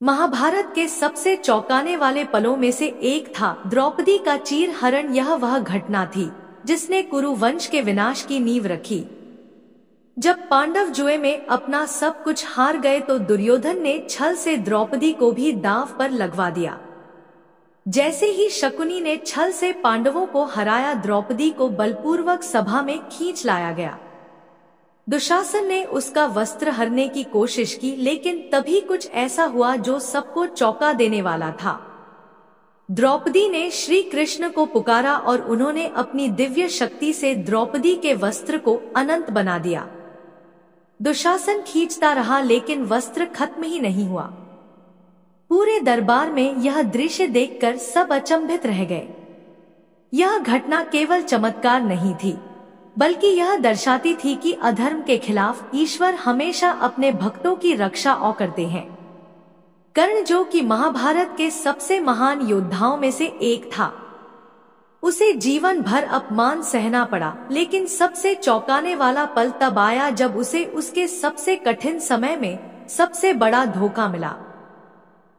महाभारत के सबसे चौंकाने वाले पलों में से एक था द्रौपदी का चीर हरण। यह वह घटना थी जिसने कुरु वंश के विनाश की नींव रखी। जब पांडव जुए में अपना सब कुछ हार गए तो दुर्योधन ने छल से द्रौपदी को भी दांव पर लगवा दिया। जैसे ही शकुनी ने छल से पांडवों को हराया, द्रौपदी को बलपूर्वक सभा में खींच लाया गया। दुशासन ने उसका वस्त्र हरने की कोशिश की, लेकिन तभी कुछ ऐसा हुआ जो सबको चौंका देने वाला था। द्रौपदी ने श्री कृष्ण को पुकारा और उन्होंने अपनी दिव्य शक्ति से द्रौपदी के वस्त्र को अनंत बना दिया। दुशासन खींचता रहा लेकिन वस्त्र खत्म ही नहीं हुआ। पूरे दरबार में यह दृश्य देखकर सब अचंभित रह गए। यह घटना केवल चमत्कार नहीं थी, बल्कि यह दर्शाती थी कि अधर्म के खिलाफ ईश्वर हमेशा अपने भक्तों की रक्षा करते हैं। कर्ण, जो कि महाभारत के सबसे महान योद्धाओं में से एक था, उसे जीवन भर अपमान सहना पड़ा, लेकिन सबसे चौंकाने वाला पल तब आया जब उसे उसके सबसे कठिन समय में सबसे बड़ा धोखा मिला।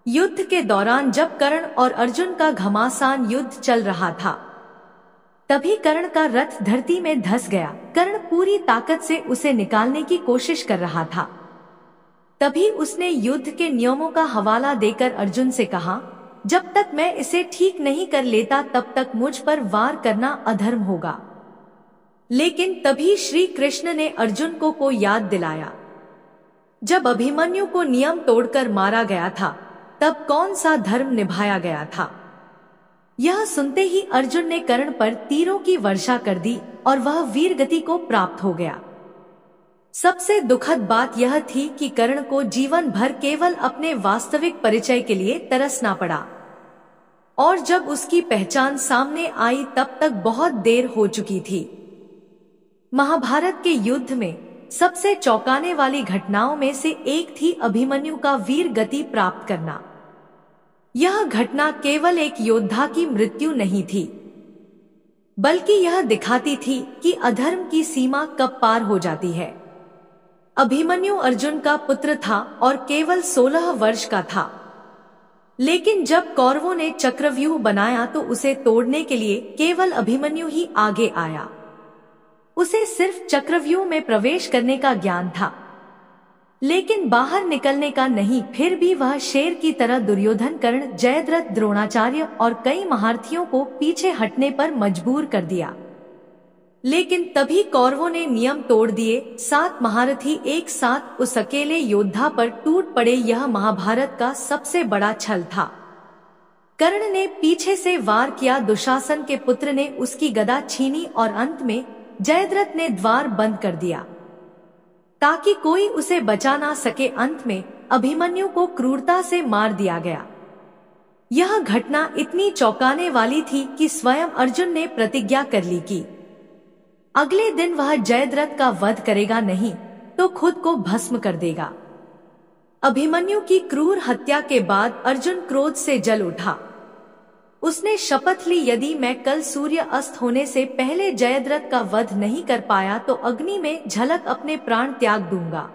युद्ध के दौरान जब कर्ण और अर्जुन का घमासान युद्ध चल रहा था, तभी कर्ण का रथ धरती में धंस गया। कर्ण पूरी ताकत से उसे निकालने की कोशिश कर रहा था। तभी उसने युद्ध के नियमों का हवाला देकर अर्जुन से कहा, जब तक मैं इसे ठीक नहीं कर लेता तब तक मुझ पर वार करना अधर्म होगा। लेकिन तभी श्री कृष्ण ने अर्जुन को याद दिलाया, जब अभिमन्यु को नियम तोड़कर मारा गया था तब कौन सा धर्म निभाया गया था। यह सुनते ही अर्जुन ने कर्ण पर तीरों की वर्षा कर दी और वह वीर गति को प्राप्त हो गया। सबसे दुखद बात यह थी कि कर्ण को जीवन भर केवल अपने वास्तविक परिचय के लिए तरसना पड़ा, और जब उसकी पहचान सामने आई तब तक बहुत देर हो चुकी थी। महाभारत के युद्ध में सबसे चौंकाने वाली घटनाओं में से एक थी अभिमन्यु का वीर गति प्राप्त करना। यह घटना केवल एक योद्धा की मृत्यु नहीं थी, बल्कि यह दिखाती थी कि अधर्म की सीमा कब पार हो जाती है। अभिमन्यु अर्जुन का पुत्र था और केवल 16 वर्ष का था, लेकिन जब कौरवों ने चक्रव्यूह बनाया तो उसे तोड़ने के लिए केवल अभिमन्यु ही आगे आया। उसे सिर्फ चक्रव्यूह में प्रवेश करने का ज्ञान था, लेकिन बाहर निकलने का नहीं। फिर भी वह शेर की तरह दुर्योधन, कर्ण, जयद्रथ, द्रोणाचार्य और कई महारथियों को पीछे हटने पर मजबूर कर दिया। लेकिन तभी कौरवों ने नियम तोड़ दिए। 7 महारथी एक साथ उस अकेले योद्धा पर टूट पड़े। यह महाभारत का सबसे बड़ा छल था। कर्ण ने पीछे से वार किया, दुशासन के पुत्र ने उसकी गदा छीनी और अंत में जयद्रथ ने द्वार बंद कर दिया ताकि कोई उसे बचा ना सके। अंत में अभिमन्यु को क्रूरता से मार दिया गया। यह घटना इतनी चौंकाने वाली थी कि स्वयं अर्जुन ने प्रतिज्ञा कर ली कि अगले दिन वह जयद्रथ का वध करेगा नहीं तो खुद को भस्म कर देगा। अभिमन्यु की क्रूर हत्या के बाद अर्जुन क्रोध से जल उठा। उसने शपथ ली, यदि मैं कल सूर्य अस्त होने से पहले जयद्रथ का वध नहीं कर पाया तो अग्नि में झलक अपने प्राण त्याग दूंगा।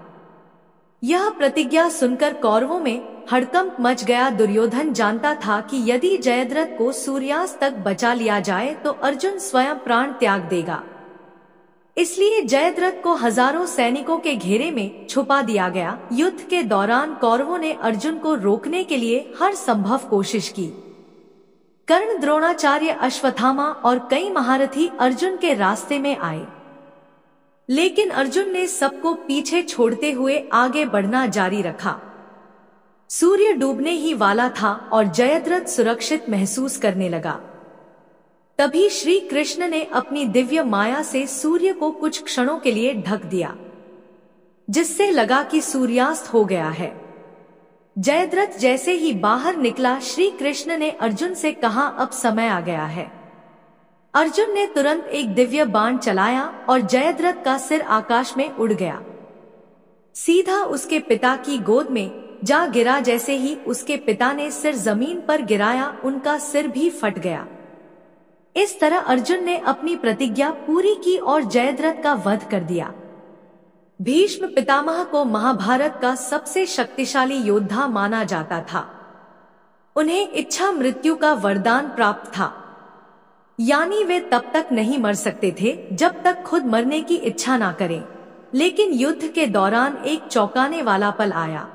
यह प्रतिज्ञा सुनकर कौरवों में हड़कंप मच गया। दुर्योधन जानता था कि यदि जयद्रथ को सूर्यास्त तक बचा लिया जाए तो अर्जुन स्वयं प्राण त्याग देगा। इसलिए जयद्रथ को हजारों सैनिकों के घेरे में छुपा दिया गया। युद्ध के दौरान कौरवों ने अर्जुन को रोकने के लिए हर संभव कोशिश की। कर्ण, द्रोणाचार्य, अश्वत्थामा और कई महारथी अर्जुन के रास्ते में आए, लेकिन अर्जुन ने सबको पीछे छोड़ते हुए आगे बढ़ना जारी रखा। सूर्य डूबने ही वाला था और जयद्रथ सुरक्षित महसूस करने लगा। तभी श्री कृष्ण ने अपनी दिव्य माया से सूर्य को कुछ क्षणों के लिए ढक दिया, जिससे लगा कि सूर्यास्त हो गया है। जयद्रथ जैसे ही बाहर निकला, श्री कृष्ण ने अर्जुन से कहा, अब समय आ गया है। अर्जुन ने तुरंत एक दिव्य बाण चलाया और जयद्रथ का सिर आकाश में उड़ गया, सीधा उसके पिता की गोद में जा गिरा। जैसे ही उसके पिता ने सिर जमीन पर गिराया, उनका सिर भी फट गया। इस तरह अर्जुन ने अपनी प्रतिज्ञा पूरी की और जयद्रथ का वध कर दिया। भीष्म पितामह को महाभारत का सबसे शक्तिशाली योद्धा माना जाता था। उन्हें इच्छा मृत्यु का वरदान प्राप्त था, यानी वे तब तक नहीं मर सकते थे जब तक खुद मरने की इच्छा ना करें। लेकिन युद्ध के दौरान एक चौंकाने वाला पल आया,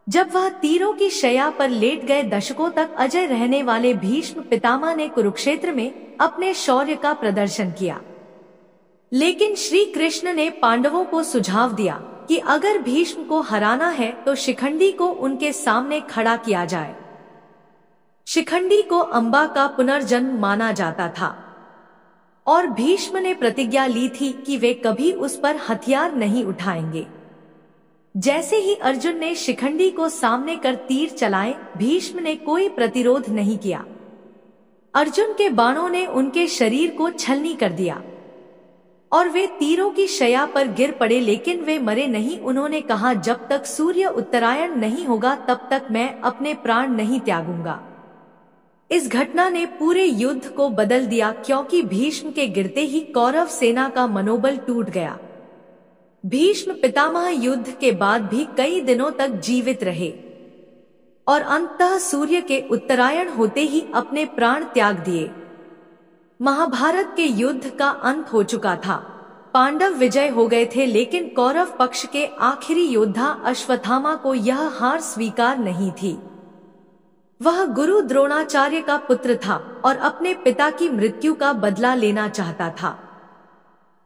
जब वह तीरों की शैया पर लेट गए दशकों तक अजय रहने वाले भीष्म पितामह ने कुरुक्षेत्र में अपने शौर्य का प्रदर्शन किया। लेकिन श्री कृष्ण ने पांडवों को सुझाव दिया कि अगर भीष्म को हराना है तो शिखंडी को उनके सामने खड़ा किया जाए। शिखंडी को अंबा का पुनर्जन्म माना जाता था और भीष्म ने प्रतिज्ञा ली थी कि वे कभी उस पर हथियार नहीं उठाएंगे। जैसे ही अर्जुन ने शिखंडी को सामने कर तीर चलाए, भीष्म ने कोई प्रतिरोध नहीं किया। अर्जुन के बाणों ने उनके शरीर को छलनी कर दिया और वे तीरों की शैया पर गिर पड़े, लेकिन वे मरे नहीं। उन्होंने कहा, जब तक सूर्य उत्तरायण नहीं होगा तब तक मैं अपने प्राण नहीं त्यागूंगा। इस घटना ने पूरे युद्ध को बदल दिया, क्योंकि भीष्म के गिरते ही कौरव सेना का मनोबल टूट गया। भीष्म पितामह युद्ध के बाद भी कई दिनों तक जीवित रहे और अंततः सूर्य के उत्तरायण होते ही अपने प्राण त्याग दिए। महाभारत के युद्ध का अंत हो चुका था। पांडव विजय हो गए थे, लेकिन कौरव पक्ष के आखिरी योद्धा अश्वत्थामा को यह हार स्वीकार नहीं थी। वह गुरु द्रोणाचार्य का पुत्र था और अपने पिता की मृत्यु का बदला लेना चाहता था।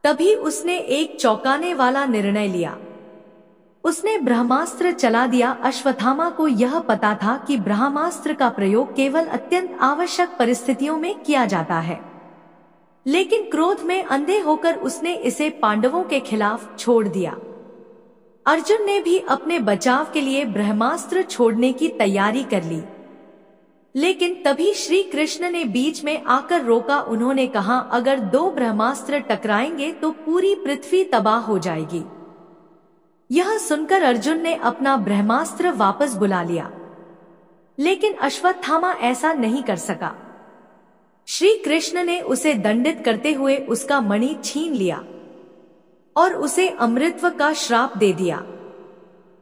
तभी उसने एक चौंकाने वाला निर्णय लिया। उसने ब्रह्मास्त्र चला दिया। अश्वत्थामा को यह पता था कि ब्रह्मास्त्र का प्रयोग केवल अत्यंत आवश्यक परिस्थितियों में किया जाता है, लेकिन क्रोध में अंधे होकर उसने इसे पांडवों के खिलाफ छोड़ दिया। अर्जुन ने भी अपने बचाव के लिए ब्रह्मास्त्र छोड़ने की तैयारी कर ली, लेकिन तभी श्री कृष्ण ने बीच में आकर रोका। उन्होंने कहा, अगर दो ब्रह्मास्त्र टकराएंगे तो पूरी पृथ्वी तबाह हो जाएगी। यह सुनकर अर्जुन ने अपना ब्रह्मास्त्र वापस बुला लिया, लेकिन अश्वत्थामा ऐसा नहीं कर सका। श्री कृष्ण ने उसे दंडित करते हुए उसका मणि छीन लिया और उसे अमृतत्व का श्राप दे दिया।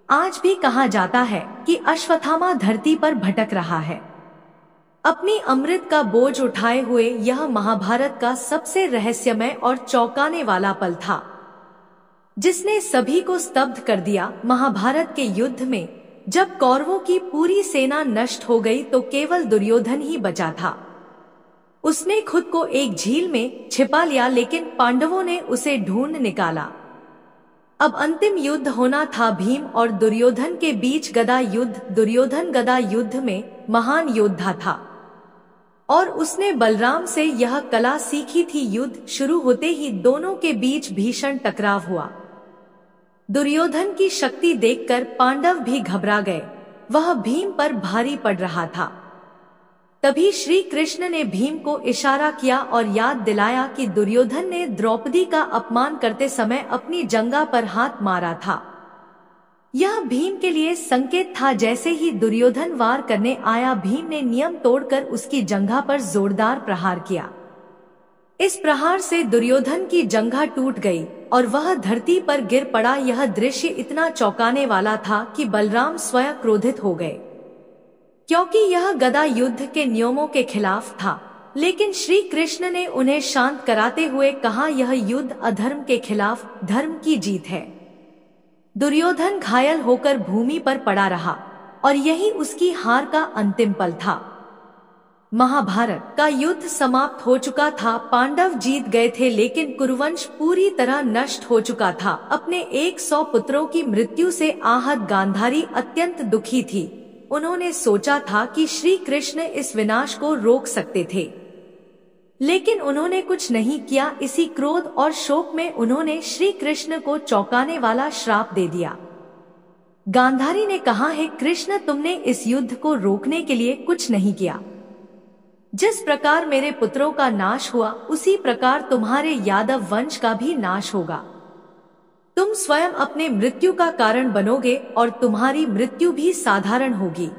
आज भी कहा जाता है कि अश्वत्थामा धरती पर भटक रहा है, अपनी अमृत का बोझ उठाए हुए। यह महाभारत का सबसे रहस्यमय और चौंकाने वाला पल था, जिसने सभी को स्तब्ध कर दिया। महाभारत के युद्ध में जब कौरवों की पूरी सेना नष्ट हो गई तो केवल दुर्योधन ही बचा था। उसने खुद को एक झील में छिपा लिया, लेकिन पांडवों ने उसे ढूंढ निकाला। अब अंतिम युद्ध होना था भीम और दुर्योधन के बीच गदा युद्ध। दुर्योधन गदा युद्ध में महान योद्धा था और उसने बलराम से यह कला सीखी थी। युद्ध शुरू होते ही दोनों के बीच भीषण टकराव हुआ। दुर्योधन की शक्ति देखकर पांडव भी घबरा गए। वह भीम पर भारी पड़ रहा था। तभी श्री कृष्ण ने भीम को इशारा किया और याद दिलाया कि दुर्योधन ने द्रौपदी का अपमान करते समय अपनी जंघा पर हाथ मारा था। यह भीम के लिए संकेत था। जैसे ही दुर्योधन वार करने आया, भीम ने नियम तोड़कर उसकी जंघा पर जोरदार प्रहार किया। इस प्रहार से दुर्योधन की जंघा टूट गई और वह धरती पर गिर पड़ा। यह दृश्य इतना चौंकाने वाला था कि बलराम स्वयं क्रोधित हो गए, क्योंकि यह गदा युद्ध के नियमों के खिलाफ था। लेकिन श्री कृष्ण ने उन्हें शांत कराते हुए कहा, यह युद्ध अधर्म के खिलाफ धर्म की जीत है। दुर्योधन घायल होकर भूमि पर पड़ा रहा और यही उसकी हार का अंतिम पल था। महाभारत का युद्ध समाप्त हो चुका था। पांडव जीत गए थे, लेकिन कुरुवंश पूरी तरह नष्ट हो चुका था। अपने 100 पुत्रों की मृत्यु से आहत गांधारी अत्यंत दुखी थी। उन्होंने सोचा था कि श्री कृष्ण इस विनाश को रोक सकते थे, लेकिन उन्होंने कुछ नहीं किया। इसी क्रोध और शोक में उन्होंने श्री कृष्ण को चौंकाने वाला श्राप दे दिया। गांधारी ने कहा, हे कृष्ण, तुमने इस युद्ध को रोकने के लिए कुछ नहीं किया। जिस प्रकार मेरे पुत्रों का नाश हुआ, उसी प्रकार तुम्हारे यादव वंश का भी नाश होगा। तुम स्वयं अपने मृत्यु का कारण बनोगे और तुम्हारी मृत्यु भी साधारण होगी।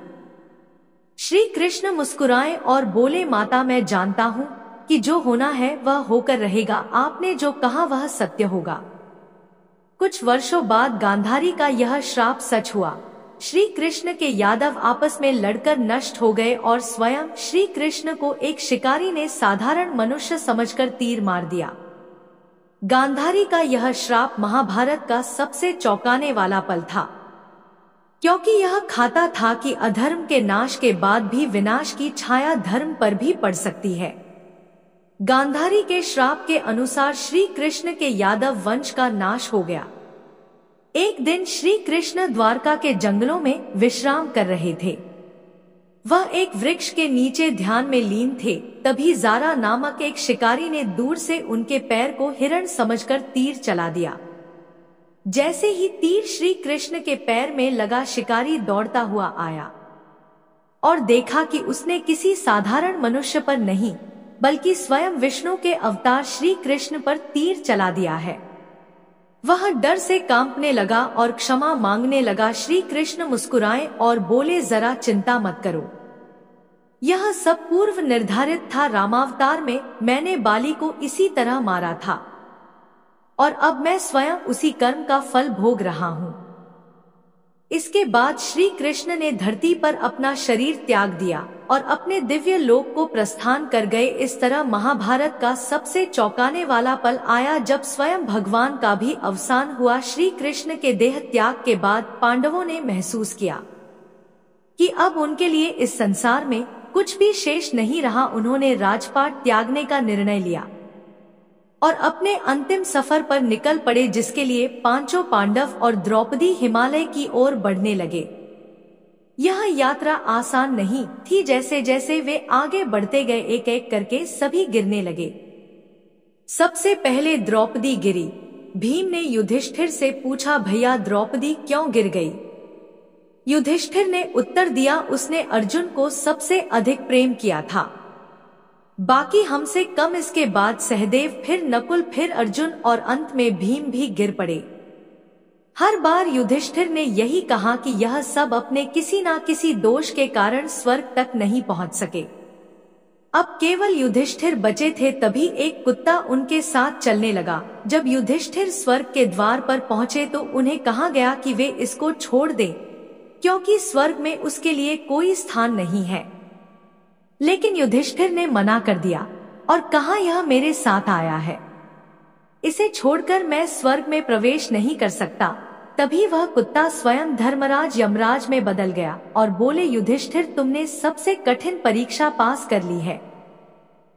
श्री कृष्ण मुस्कुराए और बोले, माता, मैं जानता हूँ कि जो होना है वह होकर रहेगा। आपने जो कहा वह सत्य होगा। कुछ वर्षों बाद गांधारी का यह श्राप सच हुआ। श्री कृष्ण के यादव आपस में लड़कर नष्ट हो गए और स्वयं श्री कृष्ण को एक शिकारी ने साधारण मनुष्य समझकर तीर मार दिया। गांधारी का यह श्राप महाभारत का सबसे चौंकाने वाला पल था, क्योंकि यह खाता था कि अधर्म के नाश के बाद भी विनाश की छाया धर्म पर भी पड़ सकती है। गांधारी के श्राप के अनुसार श्री कृष्ण के यादव वंश का नाश हो गया। एक दिन श्री कृष्ण द्वारका के जंगलों में विश्राम कर रहे थे। वह एक वृक्ष के नीचे ध्यान में लीन थे। तभी जारा नामक एक शिकारी ने दूर से उनके पैर को हिरण समझकर तीर चला दिया। जैसे ही तीर श्री कृष्ण के पैर में लगा, शिकारी दौड़ता हुआ आया और देखा कि उसने किसी साधारण मनुष्य पर नहीं बल्कि स्वयं विष्णु के अवतार श्री कृष्ण पर तीर चला दिया है। वह डर से कांपने लगा और क्षमा मांगने लगा। श्री कृष्ण मुस्कुराए और बोले, जरा चिंता मत करो, यह सब पूर्व निर्धारित था। रामावतार में मैंने बाली को इसी तरह मारा था और अब मैं स्वयं उसी कर्म का फल भोग रहा हूँ। इसके बाद श्री कृष्ण ने धरती पर अपना शरीर त्याग दिया और अपने दिव्य लोक को प्रस्थान कर गए। इस तरह महाभारत का सबसे चौंकाने वाला पल आया जब स्वयं भगवान का भी अवसान हुआ। श्री कृष्ण के देह त्याग के बाद पांडवों ने महसूस किया कि अब उनके लिए इस संसार में कुछ भी शेष नहीं रहा। उन्होंने राजपाट त्यागने का निर्णय लिया और अपने अंतिम सफर पर निकल पड़े, जिसके लिए पांचों पांडव और द्रौपदी हिमालय की ओर बढ़ने लगे। यह यात्रा आसान नहीं थी। जैसे जैसे वे आगे बढ़ते गए, एक एक करके सभी गिरने लगे। सबसे पहले द्रौपदी गिरी। भीम ने युधिष्ठिर से पूछा, भैया द्रौपदी क्यों गिर गई? युधिष्ठिर ने उत्तर दिया, उसने अर्जुन को सबसे अधिक प्रेम किया था, बाकी हमसे कम। इसके बाद सहदेव, फिर नकुल, फिर अर्जुन और अंत में भीम भी गिर पड़े। हर बार युधिष्ठिर ने यही कहा कि यह सब अपने किसी ना किसी दोष के कारण स्वर्ग तक नहीं पहुंच सके। अब केवल युधिष्ठिर बचे थे। तभी एक कुत्ता उनके साथ चलने लगा। जब युधिष्ठिर स्वर्ग के द्वार पर पहुंचे तो उन्हें कहा गया कि वे इसको छोड़ दें, क्योंकि स्वर्ग में उसके लिए कोई स्थान नहीं है। लेकिन युधिष्ठिर ने मना कर दिया और कहा, यह मेरे साथ आया है, इसे छोड़कर मैं स्वर्ग में प्रवेश नहीं कर सकता। तभी वह कुत्ता स्वयं धर्मराज यमराज में बदल गया और बोले, युधिष्ठिर तुमने सबसे कठिन परीक्षा पास कर ली है।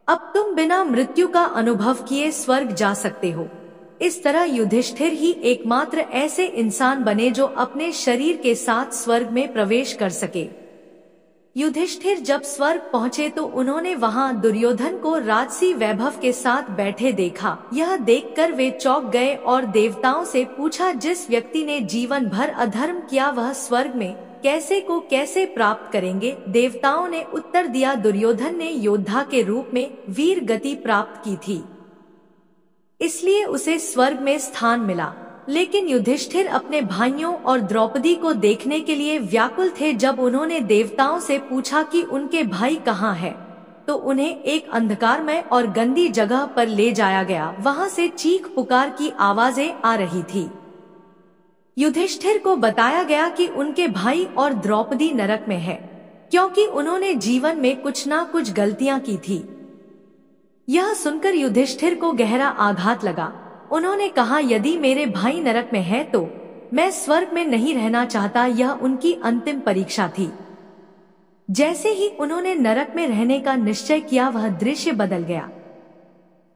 अब तुम बिना मृत्यु का अनुभव किए स्वर्ग जा सकते हो। इस तरह युधिष्ठिर ही एकमात्र ऐसे इंसान बने जो अपने शरीर के साथ स्वर्ग में प्रवेश कर सके। युधिष्ठिर जब स्वर्ग पहुंचे तो उन्होंने वहां दुर्योधन को राजसी वैभव के साथ बैठे देखा। यह देखकर वे चौंक गए और देवताओं से पूछा, जिस व्यक्ति ने जीवन भर अधर्म किया वह स्वर्ग में कैसे को कैसे प्राप्त करेंगे? देवताओं ने उत्तर दिया, दुर्योधन ने योद्धा के रूप में वीर गति प्राप्त की थी, इसलिए उसे स्वर्ग में स्थान मिला। लेकिन युधिष्ठिर अपने भाइयों और द्रौपदी को देखने के लिए व्याकुल थे। जब उन्होंने देवताओं से पूछा कि उनके भाई कहाँ हैं, तो उन्हें एक अंधकारमय और गंदी जगह पर ले जाया गया। वहां से चीख पुकार की आवाजें आ रही थी। युधिष्ठिर को बताया गया कि उनके भाई और द्रौपदी नरक में है, क्योंकि उन्होंने जीवन में कुछ ना कुछ गलतियां की थी। यह सुनकर युधिष्ठिर को गहरा आघात लगा। उन्होंने कहा, यदि मेरे भाई नरक में है तो मैं स्वर्ग में नहीं रहना चाहता। यह उनकी अंतिम परीक्षा थी। जैसे ही उन्होंने नरक में रहने का निश्चय किया, वह दृश्य बदल गया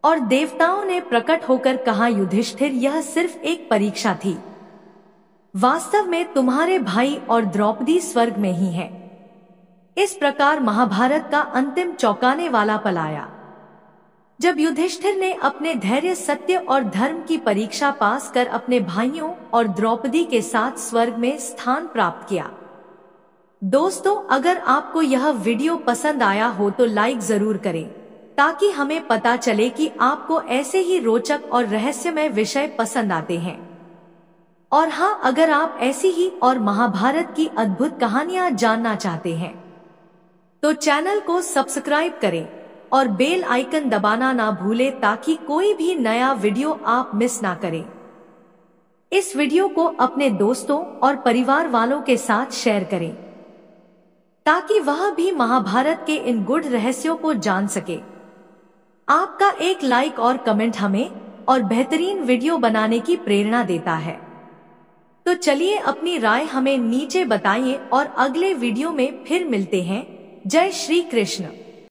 और देवताओं ने प्रकट होकर कहा, युधिष्ठिर यह सिर्फ एक परीक्षा थी, वास्तव में तुम्हारे भाई और द्रौपदी स्वर्ग में ही है। इस प्रकार महाभारत का अंतिम चौंकाने वाला पल आया, जब युधिष्ठिर ने अपने धैर्य, सत्य और धर्म की परीक्षा पास कर अपने भाइयों और द्रौपदी के साथ स्वर्ग में स्थान प्राप्त किया। दोस्तों, अगर आपको यह वीडियो पसंद आया हो तो लाइक जरूर करें, ताकि हमें पता चले कि आपको ऐसे ही रोचक और रहस्यमय विषय पसंद आते हैं। और हाँ, अगर आप ऐसी ही और महाभारत की अद्भुत कहानियां जानना चाहते हैं तो चैनल को सब्सक्राइब करें और बेल आइकन दबाना ना भूलें, ताकि कोई भी नया वीडियो आप मिस ना करें। इस वीडियो को अपने दोस्तों और परिवार वालों के साथ शेयर करें ताकि वह भी महाभारत के इन गूढ़ रहस्यों को जान सके। आपका एक लाइक और कमेंट हमें और बेहतरीन वीडियो बनाने की प्रेरणा देता है। तो चलिए अपनी राय हमें नीचे बताइए और अगले वीडियो में फिर मिलते हैं। जय श्री कृष्ण।